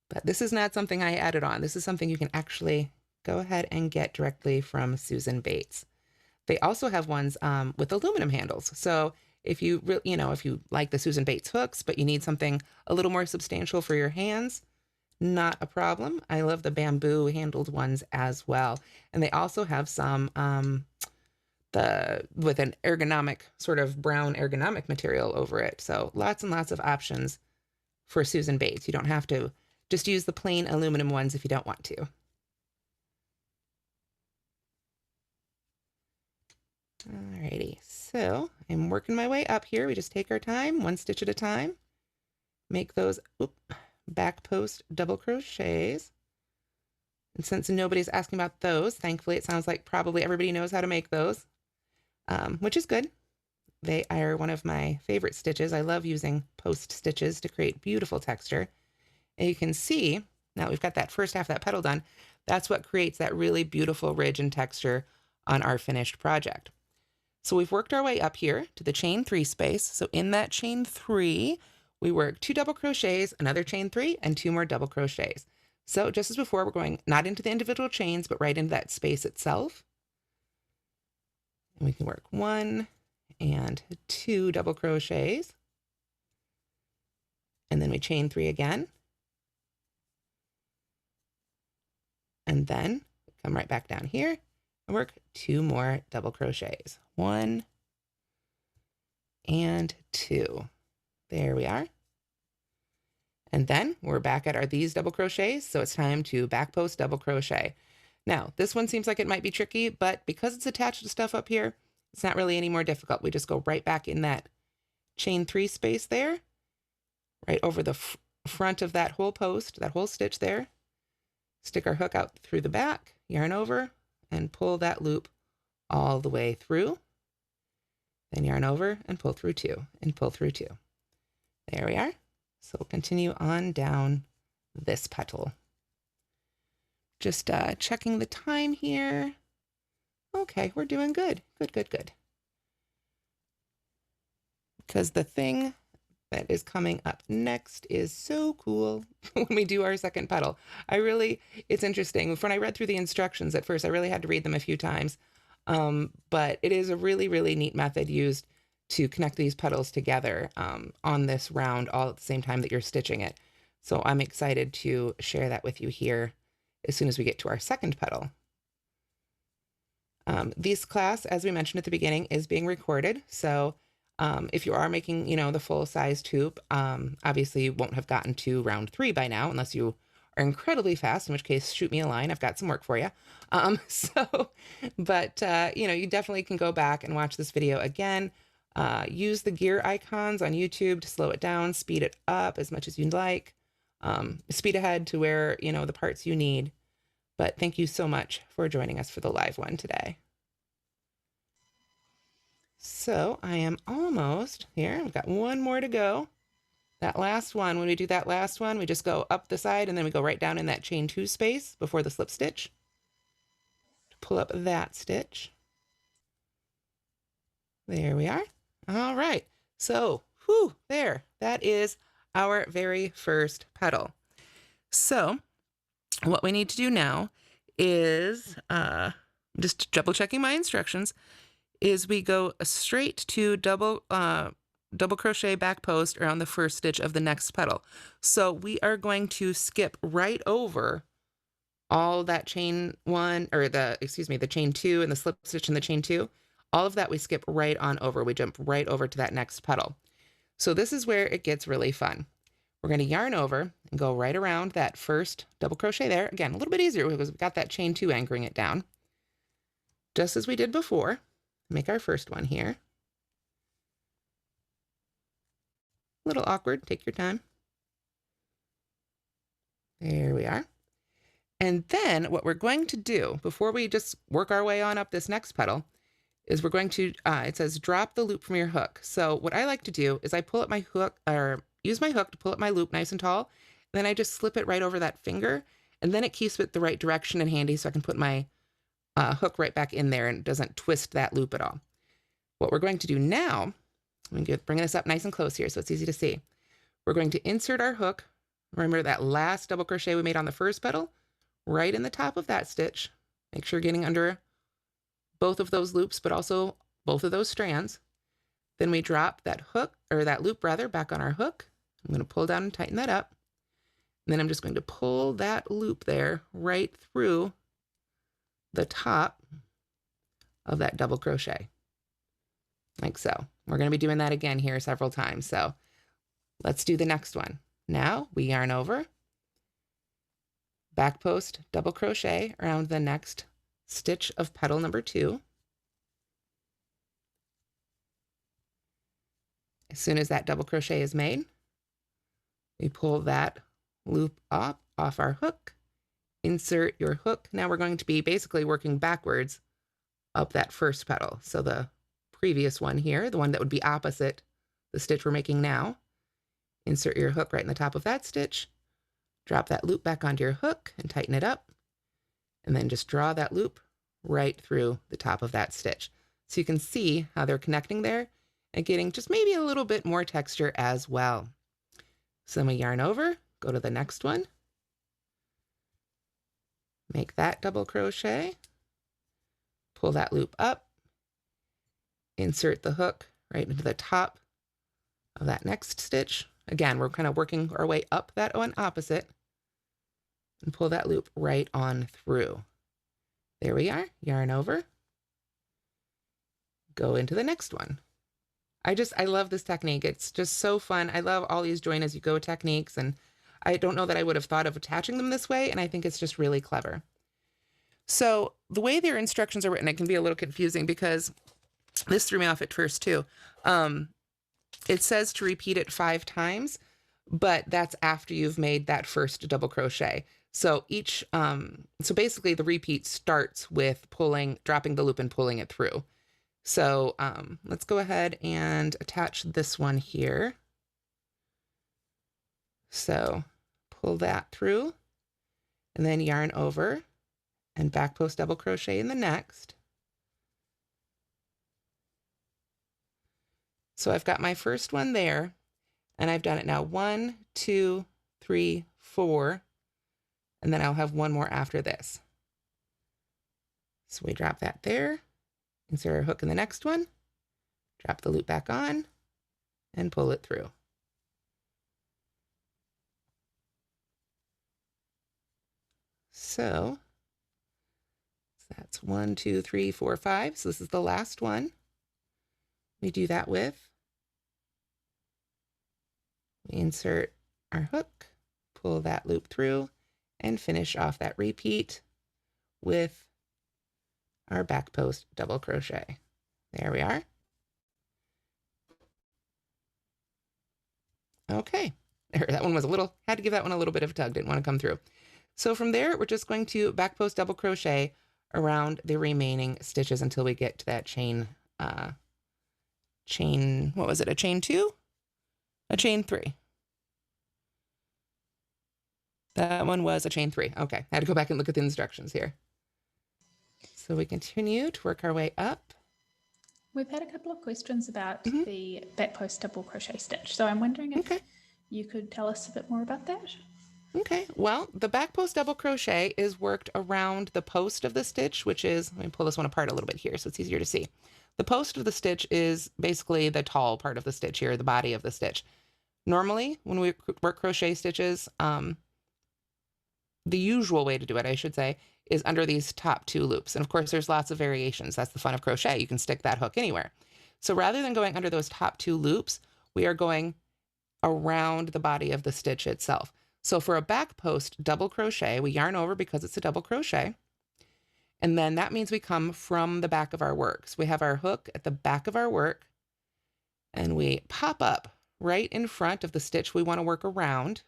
But this is not something I added on. This is something you can actually go ahead and get directly from Susan Bates. They also have ones with aluminum handles. So if you if you like the Susan Bates hooks, but you need something a little more substantial for your hands, not a problem. I love the bamboo handled ones as well. And they also have some with an ergonomic, sort of brown ergonomic material over it. So lots and lots of options for Susan Bates. You don't have to just use the plain aluminum ones if you don't want to. Alrighty, so I'm working my way up here. We just take our time, 1 stitch at a time. Make those back post double crochets. And since nobody's asking about those, thankfully it sounds like probably everybody knows how to make those, which is good. They are one of my favorite stitches. I love using post stitches to create beautiful texture. And you can see, now we've got that first half of that petal done, that's what creates that really beautiful ridge and texture on our finished project. So we've worked our way up here to the chain 3 space. So in that chain 3, we work 2 double crochets, another chain 3, and 2 more double crochets. So just as before, we're going not into the individual chains, but right into that space itself. And we can work 1 and 2 double crochets, and then we chain 3 again, and then come right back down here and work 2 more double crochets, 1 and 2. There we are. And then we're back at these double crochets, so it's time to back post double crochet. Now, this one seems like it might be tricky, but because it's attached to stuff up here, it's not really any more difficult. We just go right back in that chain 3 space there, right over the front of that whole post, that whole stitch there. Stick our hook out through the back, yarn over, and pull that loop all the way through. Then yarn over and pull through 2, and pull through 2. There we are. So we'll continue on down this petal. Just checking the time here. Okay, we're doing good. Good. Because the thing that is coming up next is so cool when we do our second petal. It's interesting. When I read through the instructions at first, I really had to read them a few times. But it is a really, really neat method used to connect these petals together on this round all at the same time that you're stitching it. So I'm excited to share that with you here as soon as we get to our second petal. This class, as we mentioned at the beginning, is being recorded. So if you are making, the full sized hoop, obviously you won't have gotten to round 3 by now, unless you are incredibly fast, in which case shoot me a line. I've got some work for you. You definitely can go back and watch this video again. Use the gear icons on YouTube to slow it down, speed it up as much as you'd like. Speed ahead to where, the parts you need. But thank you so much for joining us for the live one today. So I am almost here. I've got one more to go. That last one, when we do that last one, we just go up the side and then we go right down in that chain 2 space before the slip stitch to pull up that stitch. There we are. All right. So, there. That is our very first petal. So what we need to do now is, just double checking my instructions, is we go straight to double crochet back post around the first stitch of the next petal. So we are going to skip right over all that chain 1, or the chain 2 and the slip stitch in the chain 2. All of that we skip right on over. We jump right over to that next petal. So this is where it gets really fun. We're going to yarn over and go right around that first double crochet there. Again, a little bit easier because we've got that chain 2 anchoring it down. Just as we did before. Make our first one here. A little awkward, take your time. There we are. And then what we're going to do before we just work our way on up this next petal is we're going to, it says drop the loop from your hook. So what I like to do is I pull up my hook, or use my hook to pull up my loop nice and tall. Then I just slip it right over that finger, and then it keeps it the right direction and handy so I can put my hook right back in there and it doesn't twist that loop at all. What we're going to do now, I'm going to bring this up nice and close here so it's easy to see. We're going to insert our hook. Remember that last double crochet we made on the first petal, right in the top of that stitch. Make sure you're getting under both of those loops, but also both of those strands. Then we drop that hook, or that loop rather, back on our hook. I'm going to pull down and tighten that up. And then I'm just going to pull that loop there right through the top of that double crochet. Like so. We're going to be doing that again here several times. So let's do the next one. Now we yarn over, back post, double crochet around the next stitch of petal number 2. As soon as that double crochet is made, we pull that loop off our hook, insert your hook. Now we're going to be basically working backwards up that first petal. So the previous one here, the one that would be opposite the stitch we're making now, insert your hook right in the top of that stitch, drop that loop back onto your hook and tighten it up, and then just draw that loop right through the top of that stitch. So you can see how they're connecting there and getting just maybe a little bit more texture as well. So then we yarn over, go to the next one, make that double crochet, pull that loop up, insert the hook right into the top of that next stitch. Again, we're kind of working our way up that one opposite and pull that loop right on through. There we are, yarn over, go into the next one. I love this technique. It's just so fun. I love all these join as you go techniques, and I don't know that I would have thought of attaching them this way, and I think it's just really clever. So the way their instructions are written, it can be a little confusing because this threw me off at first too. It says to repeat it 5 times, but that's after you've made that first double crochet. So so basically the repeat starts with dropping the loop and pulling it through. So let's go ahead and attach this one here. So pull that through and then yarn over and back post double crochet in the next. So I've got my first one there, and I've done it now 1, 2, 3, 4, and then I'll have one more after this. So we drop that there, insert our hook in the next one, drop the loop back on, and pull it through. So that's 1, 2, 3, 4, 5. So this is the last one. We do that with, we insert our hook, pull that loop through, and finish off that repeat with our back post double crochet. There we are. Okay, there, that one was had to give that one a little bit of a tug, didn't want to come through. So from there, we're just going to back post double crochet around the remaining stitches until we get to that what was it, a chain 2? A chain 3. That one was a chain 3. Okay, I had to go back and look at the instructions here. So we continue to work our way up. We've had a couple of questions about the back post double crochet stitch. So I'm wondering if you could tell us a bit more about that. Okay, well, the back post double crochet is worked around the post of the stitch, which is, let me pull this one apart a little bit here so it's easier to see. The post of the stitch is basically the tall part of the stitch here, the body of the stitch. Normally, when we work crochet stitches, the usual way to do it, I should say, is under these top 2 loops. And of course, there's lots of variations. That's the fun of crochet. You can stick that hook anywhere. So rather than going under those top 2 loops, we are going around the body of the stitch itself. So for a back post double crochet, we yarn over because it's a double crochet. And then that means we come from the back of our work. So we have our hook at the back of our work, and we pop up right in front of the stitch we want to work around,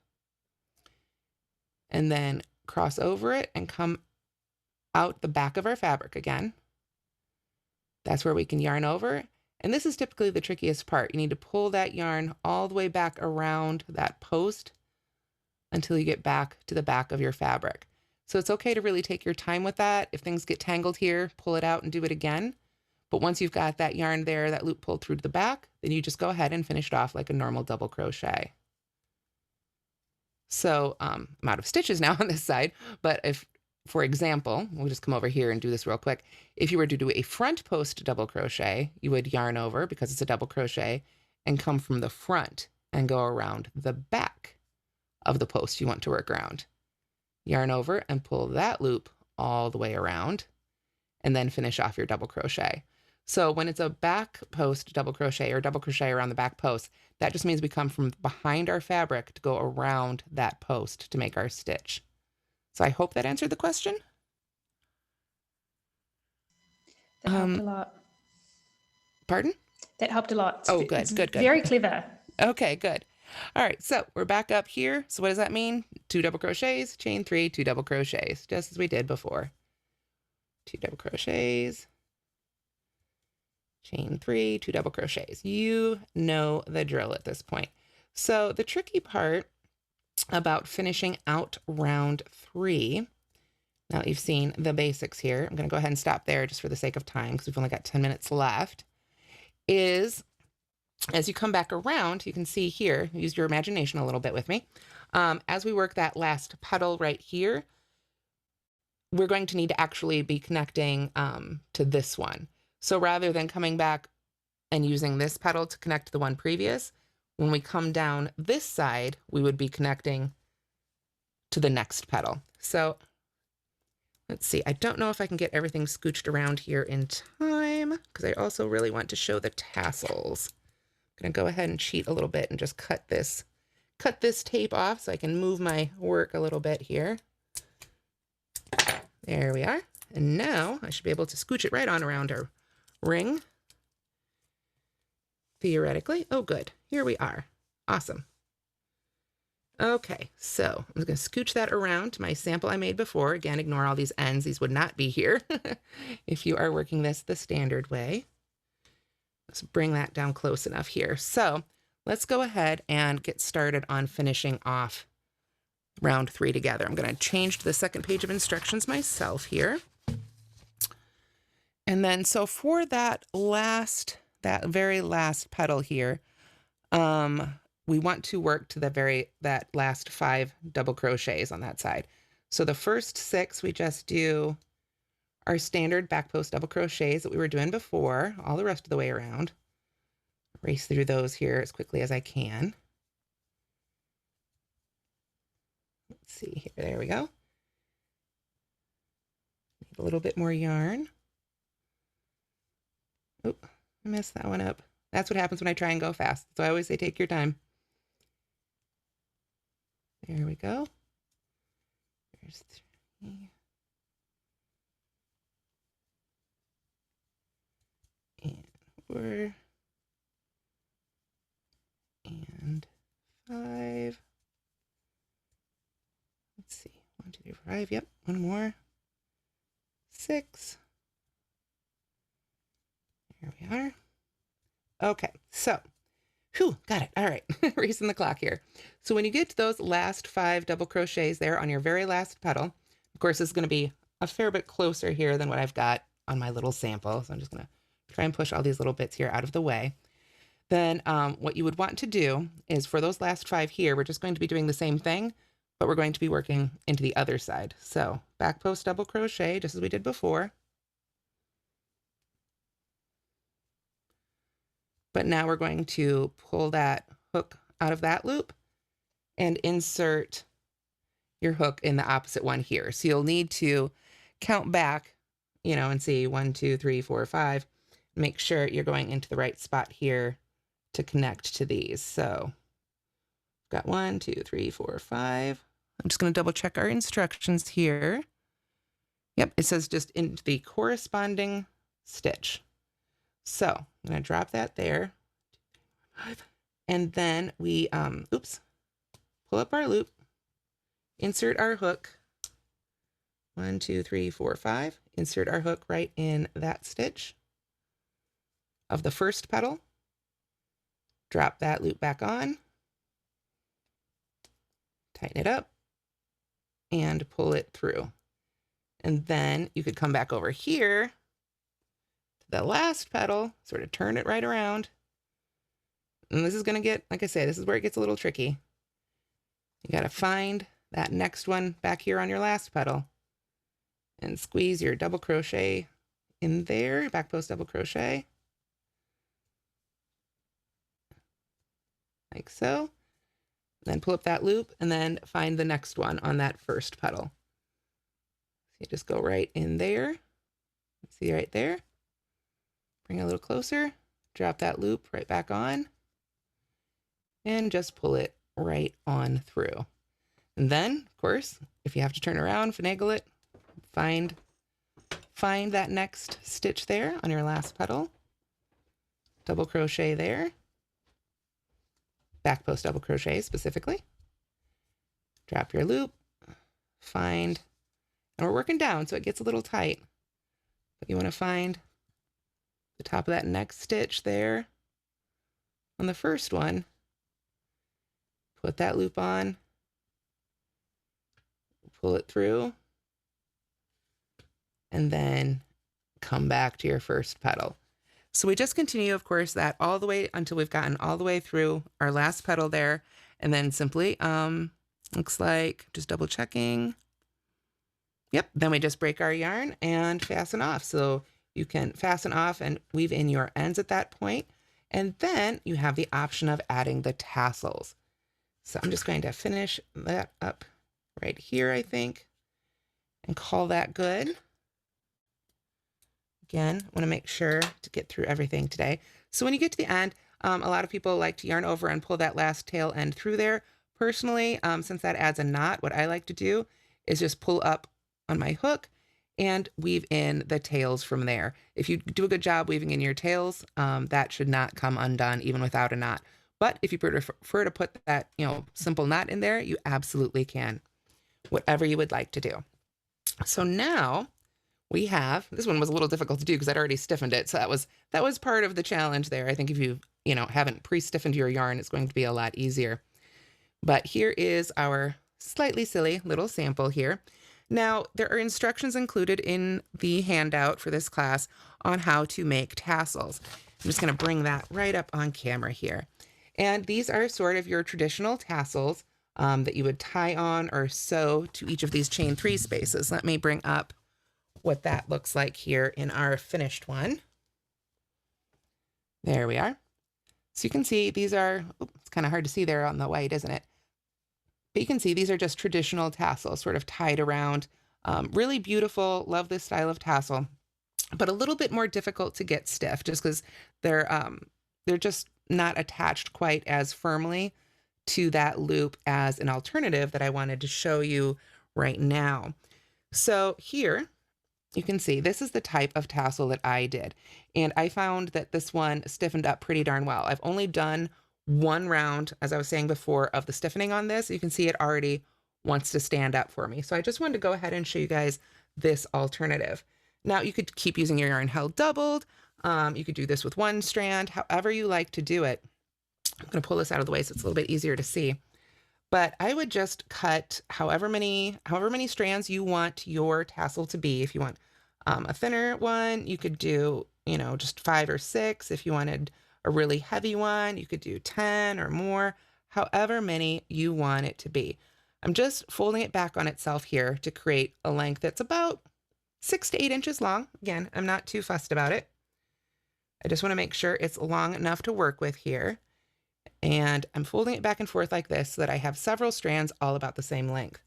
and then cross over it and come out the back of our fabric again. That's where we can yarn over. And this is typically the trickiest part. You need to pull that yarn all the way back around that post until you get back to the back of your fabric. So it's okay to really take your time with that. If things get tangled here, pull it out and do it again. But once you've got that yarn there, that loop pulled through to the back, then you just go ahead and finish it off like a normal double crochet. So I'm out of stitches now on this side, but if, for example, we'll just come over here and do this real quick. If you were to do a front post double crochet, you would yarn over because it's a double crochet and come from the front and go around the back of the post you want to work around. Yarn over and pull that loop all the way around and then finish off your double crochet. So when it's a back post double crochet or double crochet around the back post, that just means we come from behind our fabric to go around that post to make our stitch. So I hope that answered the question. That helped a lot. Pardon? That helped a lot. Oh, good, good. Very clever. Okay, good. All right, so we're back up here. So what does that mean? 2 double crochets, chain 3, 2 double crochets, just as we did before. 2 double crochets, chain 3, 2 double crochets. You know the drill at this point. So the tricky part about finishing out round 3, now that you've seen the basics here, I'm going to go ahead and stop there just for the sake of time because we've only got 10 minutes left, is as you come back around, you can see here, use your imagination a little bit with me. As we work that last petal right here, we're going to need to actually be connecting to this one. So rather than coming back and using this petal to connect to the one previous. When we come down this side, we would be connecting to the next petal. So let's see, I don't know if I can get everything scooched around here in time, because I also really want to show the tassels. I'm gonna go ahead and cheat a little bit and just cut this tape off so I can move my work a little bit here. There we are. And now I should be able to scooch it right on around our ring. Theoretically. Oh, good. Here we are. Awesome. Okay, so I'm going to scooch that around to my sample I made before. Again, ignore all these ends. These would not be here if you are working this the standard way. Let's bring that down close enough here. So let's go ahead and get started on finishing off round 3 together. I'm going to change to the second page of instructions myself here. And then, so for that very last petal here, we want to work to that last 5 double crochets on that side. So the first 6, we just do our standard back post double crochets that we were doing before, all the rest of the way around. Race through those here as quickly as I can. Let's see here, there we go. Need a little bit more yarn. Oh, I messed that one up. That's what happens when I try and go fast. So I always say, take your time. There we go. There's 3. And 4. And 5. Let's see. 1, 2, 3, 4, 5. Yep. One more. 6. There we are. Okay. So, whew, got it. All right. Racing the clock here. So when you get to those last 5 double crochets there on your very last petal, of course, this is going to be a fair bit closer here than what I've got on my little sample. So I'm just going to try and push all these little bits here out of the way. Then what you would want to do is for those last 5 here, we're just going to be doing the same thing, but we're going to be working into the other side. So back post double crochet, just as we did before. But now we're going to pull that hook out of that loop and insert your hook in the opposite one here. So you'll need to count back, and see 1, 2, 3, 4, 5. Make sure you're going into the right spot here to connect to these. So got 1, 2, 3, 4, 5. I'm just going to double check our instructions here. Yep, it says just into the corresponding stitch. So I'm going to drop that there. And then we, pull up our loop, insert our hook. 1, 2, 3, 4, 5. Insert our hook right in that stitch of the first petal. Drop that loop back on. Tighten it up and pull it through. And then you could come back over here to the last petal, sort of turn it right around. And this is going to get, like I say, this is where it gets a little tricky. You got to find that next one back here on your last petal and squeeze your double crochet in there, back post double crochet. Like so. Then pull up that loop and then find the next one on that first petal. So you just go right in there. See right there. Bring it a little closer. Drop that loop right back on. And just pull it right on through. And then, of course, if you have to turn around, finagle it, find that next stitch there on your last petal. Double crochet there. Back post double crochet specifically. Drop your loop, find, and we're working down so it gets a little tight. But you want to find the top of that next stitch there on the first one. Put that loop on, pull it through, and then come back to your first petal. So we just continue, of course, that all the way until we've gotten all the way through our last petal there. And then simply, looks like, just double checking. Yep, then we just break our yarn and fasten off. So you can fasten off and weave in your ends at that point. And then you have the option of adding the tassels. So I'm just going to finish that up right here, I think, and call that good. Again, I want to make sure to get through everything today. So when you get to the end, a lot of people like to yarn over and pull that last tail end through there. Personally, since that adds a knot, what I like to do is just pull up on my hook and weave in the tails from there. If you do a good job weaving in your tails, that should not come undone even without a knot. But if you prefer to put that, simple knot in there, you absolutely can. Whatever you would like to do. So now we have, this one was a little difficult to do because I'd already stiffened it. So that was part of the challenge there. I think if you haven't pre-stiffened your yarn, it's going to be a lot easier. But here is our slightly silly little sample here. Now, there are instructions included in the handout for this class on how to make tassels. I'm just going to bring that right up on camera here. And these are sort of your traditional tassels that you would tie on or sew to each of these chain 3 spaces. Let me bring up what that looks like here in our finished one. There we are. So you can see these are, it's kind of hard to see there on the white, isn't it? But you can see these are just traditional tassels sort of tied around. Really beautiful, love this style of tassel, but a little bit more difficult to get stiff just because they're just not attached quite as firmly to that loop as an alternative that I wanted to show you right now. So here you can see this is the type of tassel that I did. And I found that this one stiffened up pretty darn well. I've only done one round, as I was saying before, of the stiffening on this. You can see it already wants to stand up for me. So I just wanted to go ahead and show you guys this alternative. Now you could keep using your yarn held doubled. You could do this with one strand, however you like to do it. I'm going to pull this out of the way so it's a little bit easier to see. But I would just cut however many strands you want your tassel to be. If you want a thinner one, you could do, just 5 or 6. If you wanted a really heavy one, you could do 10 or more, however many you want it to be. I'm just folding it back on itself here to create a length that's about 6 to 8 inches long. Again, I'm not too fussed about it. I just want to make sure it's long enough to work with here. And I'm folding it back and forth like this so that I have several strands all about the same length.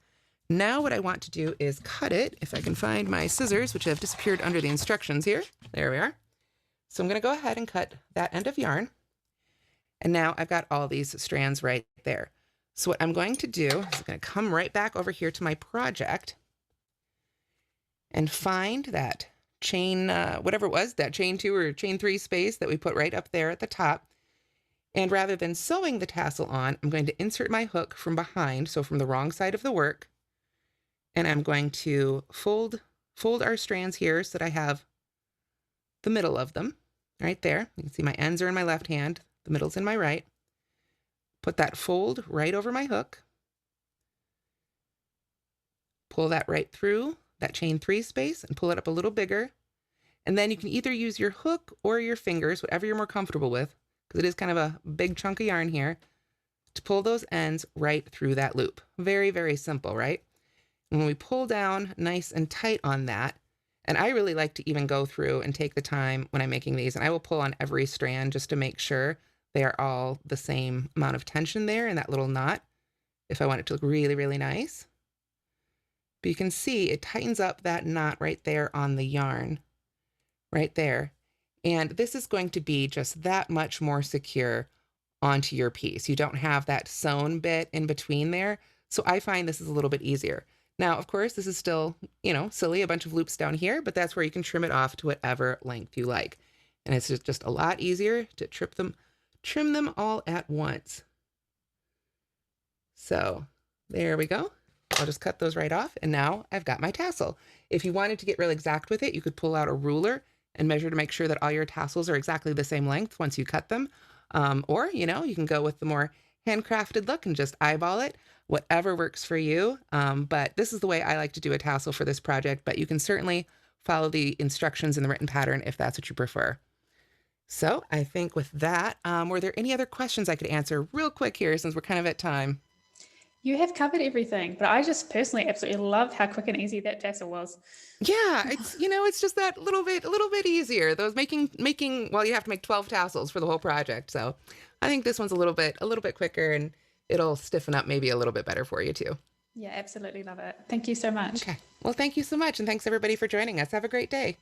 Now what I want to do is cut it, if I can find my scissors, which have disappeared under the instructions here. There we are. So I'm going to go ahead and cut that end of yarn. And now I've got all these strands right there. So what I'm going to do is I'm going to come right back over here to my project and find that chain, whatever it was, that chain 2 or chain 3 space that we put right up there at the top. And rather than sewing the tassel on, I'm going to insert my hook from behind, so from the wrong side of the work. And I'm going to fold our strands here so that I have the middle of them right there. You can see my ends are in my left hand, the middle's in my right. Put that fold right over my hook. Pull that right through that chain 3 space and pull it up a little bigger. And then you can either use your hook or your fingers, whatever you're more comfortable with, because it is kind of a big chunk of yarn here, to pull those ends right through that loop. Very, very simple, right? And when we pull down nice and tight on that, and I really like to even go through and take the time when I'm making these, and I will pull on every strand just to make sure they are all the same amount of tension there in that little knot, if I want it to look really, really nice. But you can see it tightens up that knot right there on the yarn, right there. And this is going to be just that much more secure onto your piece. You don't have that sewn bit in between there. So I find this is a little bit easier. Now, of course, this is still, silly, a bunch of loops down here, but that's where you can trim it off to whatever length you like. And it's just a lot easier to trim them all at once. So there we go. I'll just cut those right off. And now I've got my tassel. If you wanted to get real exact with it, you could pull out a ruler and measure to make sure that all your tassels are exactly the same length once you cut them. Or, you can go with the more handcrafted look and just eyeball it, whatever works for you. But this is the way I like to do a tassel for this project, but you can certainly follow the instructions in the written pattern if that's what you prefer. So I think with that, were there any other questions I could answer real quick here since we're kind of at time? You have covered everything, but I just personally absolutely loved how quick and easy that tassel was. Yeah, it's just that a little bit easier. Those well, you have to make 12 tassels for the whole project. So I think this one's a little bit quicker, and it'll stiffen up maybe a little bit better for you too. Yeah, absolutely love it. Thank you so much. Okay. Well, thank you so much. And thanks everybody for joining us. Have a great day.